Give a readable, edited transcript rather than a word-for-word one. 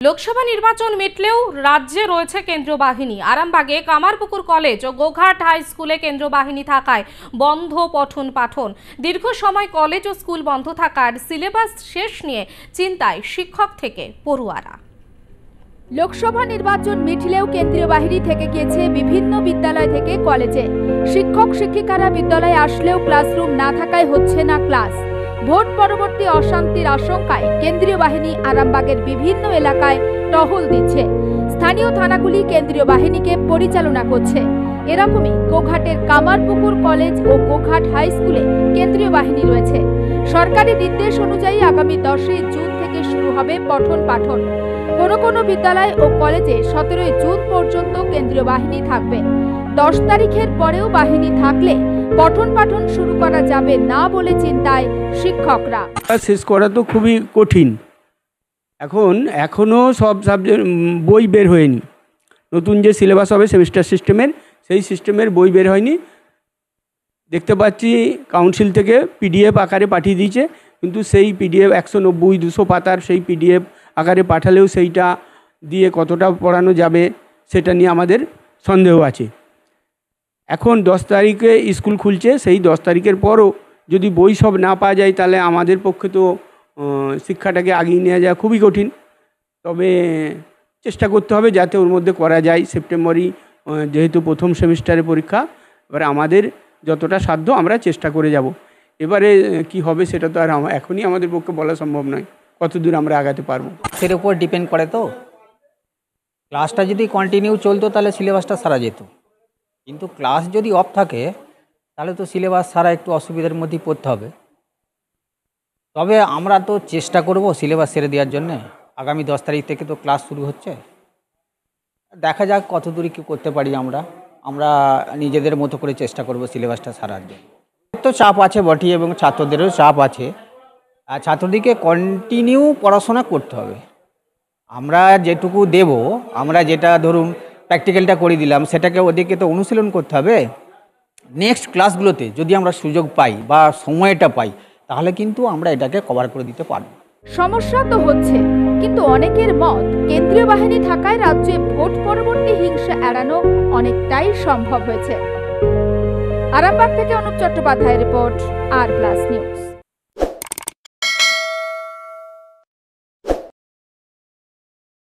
লোকসভা নির্বাচন মিটলেও রাজ্যে রয়েছে কেন্দ্রীয় বাহিনী। আরামবাগে কামারপুকুর কলেজ ও গোঘাট হাই স্কুলে কেন্দ্রীয় বাহিনী থাকায় বন্ধ পঠন পাঠন। দীর্ঘ সময় কলেজ ও স্কুল বন্ধ থাকার সিলেবাস শেষ নিয়ে চিন্তায় শিক্ষক থেকে পড়ুয়ারা। লোকসভা নির্বাচন মিটলেও কেন্দ্রীয় বাহিনী থেকে গিয়েছে বিভিন্ন বিদ্যালয় থেকে কলেজে। শিক্ষক শিক্ষিকারা বিদ্যালয়ে আসলেও ক্লাসরুম না থাকায় হচ্ছে না ক্লাস। ভোট পরবর্তী অশান্তির আশঙ্কায় কেন্দ্রীয় বাহিনী আরামবাগের বিভিন্ন এলাকায় টহল দিচ্ছে। স্থানীয় থানাগুলি কেন্দ্রীয় বাহিনীকে পরিচালনা করছে। এরকমই গোঘাটের কামারপুকুর কলেজ ও গোঘাট হাই স্কুলে কেন্দ্রীয় বাহিনী রয়েছে। সরকারি নির্দেশ অনুযায়ী আগামী 10 জুন থেকে শুরু হবে পঠন পাঠন। কোনো বিদ্যালয় ও কলেজে 17 জুন পর্যন্ত কেন্দ্রীয় বাহিনী থাকবে। 10 তারিখের পরেও বাহিনী থাকলে পঠন পাঠন শুরু করা যাবে না বলে চিন্তায় শিক্ষকরা। শেষ করা তো খুবই কঠিন। এখনও সব সাবজেক্ট বই বের হয়নি। নতুন যে সিলেবাস হবে সেমিস্টার সিস্টেমের, সেই সিস্টেমের বই বের হয়নি। দেখতে পাচ্ছি কাউন্সিল থেকে পিডিএফ আকারে পাঠিয়ে দিয়েছে, কিন্তু সেই পিডিএফ 190-200 পাতার সেই পিডিএফ আকারে পাঠালেও সেইটা দিয়ে কতটা পড়ানো যাবে সেটা নিয়ে আমাদের সন্দেহ আছে। এখন 10 তারিখে স্কুল খুলছে, সেই 10 তারিখের পরও যদি বই সব না পাওয়া যায় তাহলে আমাদের পক্ষে তো শিক্ষাটাকে আগিয়ে নেওয়া যায় খুবই কঠিন। তবে চেষ্টা করতে হবে যাতে ওর মধ্যে করা যায়। সেপ্টেম্বরই যেহেতু প্রথম সেমিস্টারের পরীক্ষা, এবারে আমাদের যতটা সাধ্য আমরা চেষ্টা করে যাব। এবারে কি হবে সেটা তো আর এখনই আমাদের পক্ষে বলা সম্ভব নয়, কতদূর আমরা আগাতে পারবো সের উপর ডিপেন্ড করে। তো ক্লাসটা যদি কন্টিনিউ চলতো তাহলে সিলেবাসটা সারা যেত, কিন্তু ক্লাস যদি অফ থাকে তাহলে তো সিলেবাস সারা একটু অসুবিধার মধ্যেই পড়তে হবে। তবে আমরা তো চেষ্টা করব সিলেবাস সেরে দেওয়ার জন্যে। আগামী 10 তারিখ থেকে তো ক্লাস শুরু হচ্ছে, দেখা যাক কত দূর কী করতে পারি। আমরা নিজেদের মতো করে চেষ্টা করব সিলেবাসটা সারার জন্য। তো চাপ আছে বটে, এবং ছাত্রদেরও চাপ আছে। আর ছাত্রদেরকে কন্টিনিউ পড়াশোনা করতে হবে। আমরা যেটুকু দেব, আমরা যেটা ধরুন প্র্যাকটিক্যালটা করে দিলাম, সেটাকে ওদেরকে তো অনুশীলন করতে হবে। নেক্সট ক্লাসগুলোতে যদি আমরা সুযোগ পাই বা সময়টা পাই তাহলে কিন্তু আমরা এটাকে কভার করে দিতে পারব। সমস্যা তো হচ্ছে, কিন্তু অনেকের মত কেন্দ্রীয় বাহিনী থাকায় রাজ্যে ভোট পরবর্তী হিংসা এড়ানো অনেকটাই সম্ভব হয়েছে। আরামবাগ থেকে অনুপ চট্টোপাধ্যায়ের রিপোর্ট, আর প্লাস নিউজ।